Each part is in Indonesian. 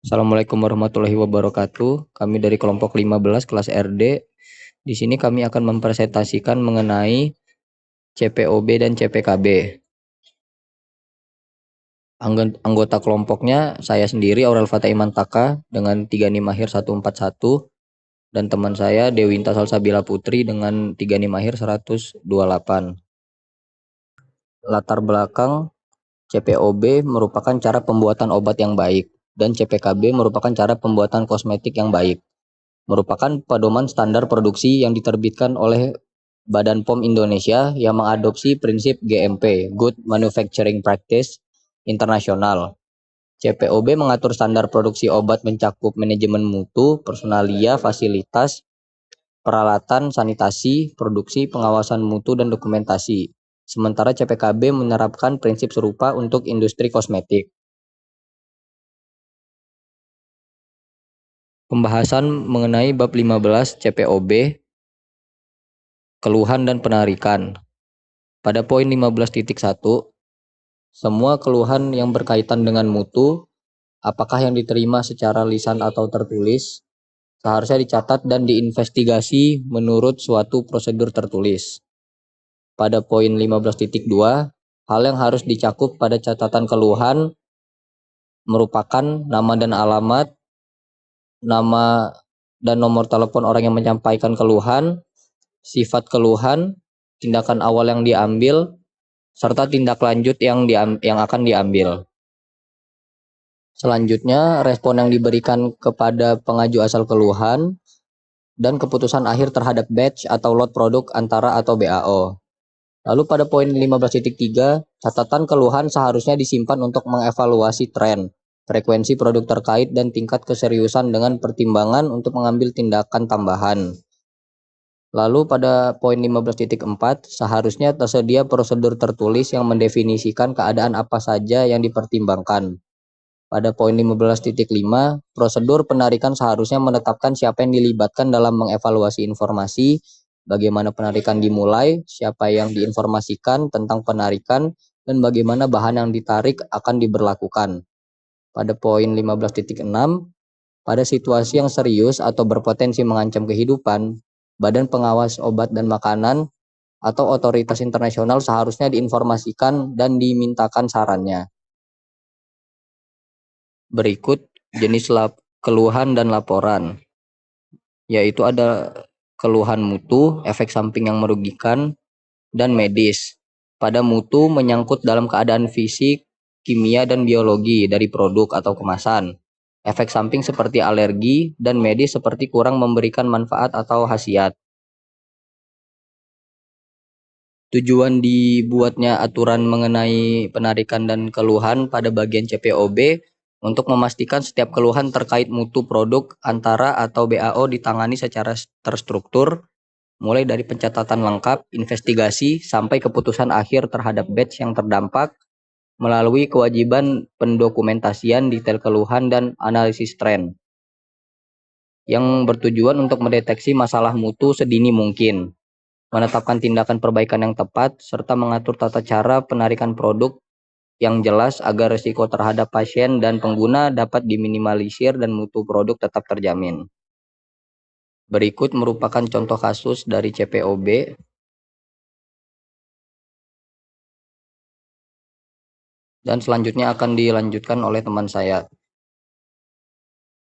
Assalamualaikum warahmatullahi wabarakatuh. Kami dari kelompok 15 kelas RD. Di sini kami akan mempresentasikan mengenai CPOB dan CPKB. Anggota kelompoknya saya sendiri Aurel Fatah Imantaka dengan 3 NIM akhir 141 dan teman saya Dewinta Salsabila Putri dengan 3 NIM akhir 128. Latar belakang CPOB merupakan cara pembuatan obat yang baik dan CPKB merupakan cara pembuatan kosmetik yang baik. Merupakan pedoman standar produksi yang diterbitkan oleh Badan POM Indonesia yang mengadopsi prinsip GMP (Good Manufacturing Practice) internasional. CPOB mengatur standar produksi obat mencakup manajemen mutu, personalia, fasilitas, peralatan, sanitasi, produksi, pengawasan mutu, dan dokumentasi. Sementara CPKB menerapkan prinsip serupa untuk industri kosmetik. Pembahasan mengenai bab 15 CPOB, keluhan dan penarikan. Pada poin 15.1, semua keluhan yang berkaitan dengan mutu, apakah yang diterima secara lisan atau tertulis, seharusnya dicatat dan diinvestigasi menurut suatu prosedur tertulis. Pada poin 15.2, hal yang harus dicakup pada catatan keluhan merupakan nama dan alamat, nama dan nomor telepon orang yang menyampaikan keluhan, sifat keluhan, tindakan awal yang diambil, serta tindak lanjut yang akan diambil. Selanjutnya, respon yang diberikan kepada pengaju asal keluhan dan keputusan akhir terhadap batch atau lot produk antara atau BAO. Lalu pada poin 15.3, catatan keluhan seharusnya disimpan untuk mengevaluasi tren, frekuensi produk terkait, dan tingkat keseriusan dengan pertimbangan untuk mengambil tindakan tambahan. Lalu pada poin 15.4, seharusnya tersedia prosedur tertulis yang mendefinisikan keadaan apa saja yang dipertimbangkan. Pada poin 15.5, prosedur penarikan seharusnya menetapkan siapa yang dilibatkan dalam mengevaluasi informasi, bagaimana penarikan dimulai, siapa yang diinformasikan tentang penarikan, dan bagaimana bahan yang ditarik akan diberlakukan. Pada poin 15.6, pada situasi yang serius atau berpotensi mengancam kehidupan, Badan Pengawas Obat dan Makanan atau otoritas internasional seharusnya diinformasikan dan dimintakan sarannya. Berikut jenis keluhan dan laporan, yaitu ada keluhan mutu, efek samping yang merugikan, dan medis. Pada mutu menyangkut dalam keadaan fisik, kimia, dan biologi dari produk atau kemasan. Efek samping seperti alergi, dan medis seperti kurang memberikan manfaat atau khasiat. Tujuan dibuatnya aturan mengenai penarikan dan keluhan pada bagian CPOB untuk memastikan setiap keluhan terkait mutu produk antara atau BAO ditangani secara terstruktur, mulai dari pencatatan lengkap, investigasi, sampai keputusan akhir terhadap batch yang terdampak melalui kewajiban pendokumentasian detail keluhan dan analisis tren yang bertujuan untuk mendeteksi masalah mutu sedini mungkin, menetapkan tindakan perbaikan yang tepat, serta mengatur tata cara penarikan produk yang jelas agar risiko terhadap pasien dan pengguna dapat diminimalisir dan mutu produk tetap terjamin. Berikut merupakan contoh kasus dari CPOB. Dan selanjutnya akan dilanjutkan oleh teman saya.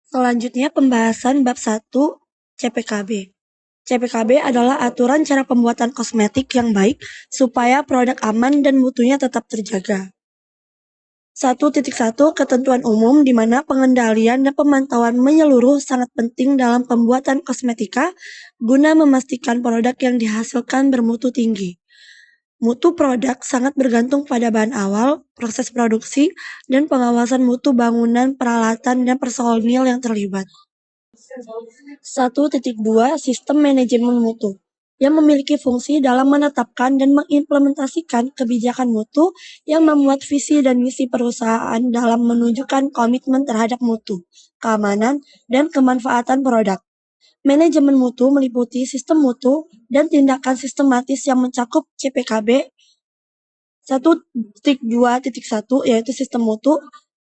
Selanjutnya pembahasan bab 1 CPKB. CPKB adalah aturan cara pembuatan kosmetik yang baik supaya produk aman dan mutunya tetap terjaga. 1.1 Ketentuan umum di mana pengendalian dan pemantauan menyeluruh sangat penting dalam pembuatan kosmetika guna memastikan produk yang dihasilkan bermutu tinggi. Mutu produk sangat bergantung pada bahan awal, proses produksi, dan pengawasan mutu bangunan, peralatan, dan personil yang terlibat. 1.2 Sistem manajemen mutu yang memiliki fungsi dalam menetapkan dan mengimplementasikan kebijakan mutu yang memuat visi dan misi perusahaan dalam menunjukkan komitmen terhadap mutu, keamanan, dan kemanfaatan produk. Manajemen mutu meliputi sistem mutu dan tindakan sistematis yang mencakup CPKB 1.2.1 yaitu sistem mutu,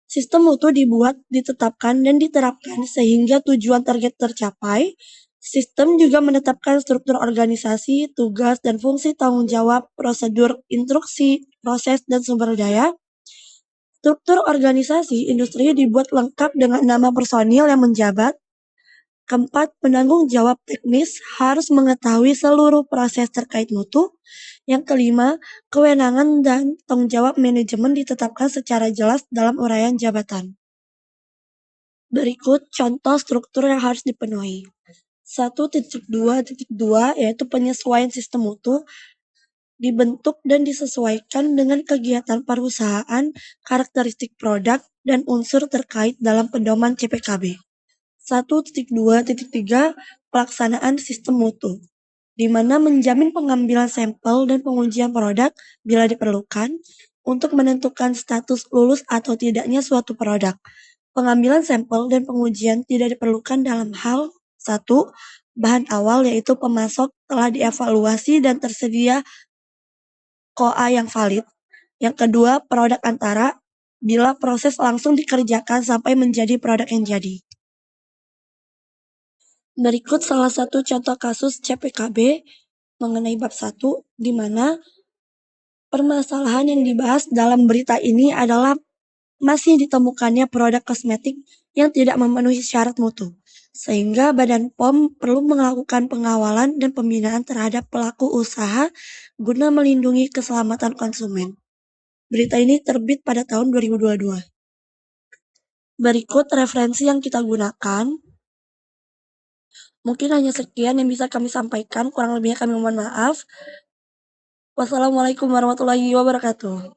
Sistem mutu dibuat, ditetapkan, dan diterapkan sehingga tujuan target tercapai. Sistem juga menetapkan struktur organisasi, tugas, dan fungsi tanggung jawab, prosedur, instruksi, proses, dan sumber daya. Struktur organisasi industri dibuat lengkap dengan nama personil yang menjabat. Keempat, penanggung jawab teknis harus mengetahui seluruh proses terkait mutu. Yang kelima, kewenangan dan tanggung jawab manajemen ditetapkan secara jelas dalam uraian jabatan. Berikut contoh struktur yang harus dipenuhi. 1.2.2 yaitu penyesuaian sistem mutu dibentuk dan disesuaikan dengan kegiatan perusahaan, karakteristik produk, dan unsur terkait dalam pedoman CPKB. 1.2.3 pelaksanaan sistem mutu, di mana menjamin pengambilan sampel dan pengujian produk bila diperlukan untuk menentukan status lulus atau tidaknya suatu produk. Pengambilan sampel dan pengujian tidak diperlukan dalam hal 1. Bahan awal yaitu pemasok telah dievaluasi dan tersedia KOA yang valid. Yang kedua, produk antara bila proses langsung dikerjakan sampai menjadi produk yang jadi. Berikut salah satu contoh kasus CPKB mengenai bab 1, di mana permasalahan yang dibahas dalam berita ini adalah masih ditemukannya produk kosmetik yang tidak memenuhi syarat mutu, sehingga Badan POM perlu melakukan pengawalan dan pembinaan terhadap pelaku usaha guna melindungi keselamatan konsumen. Berita ini terbit pada tahun 2022. Berikut referensi yang kita gunakan. Mungkin hanya sekian yang bisa kami sampaikan, kurang lebihnya kami mohon maaf. Wassalamualaikum warahmatullahi wabarakatuh.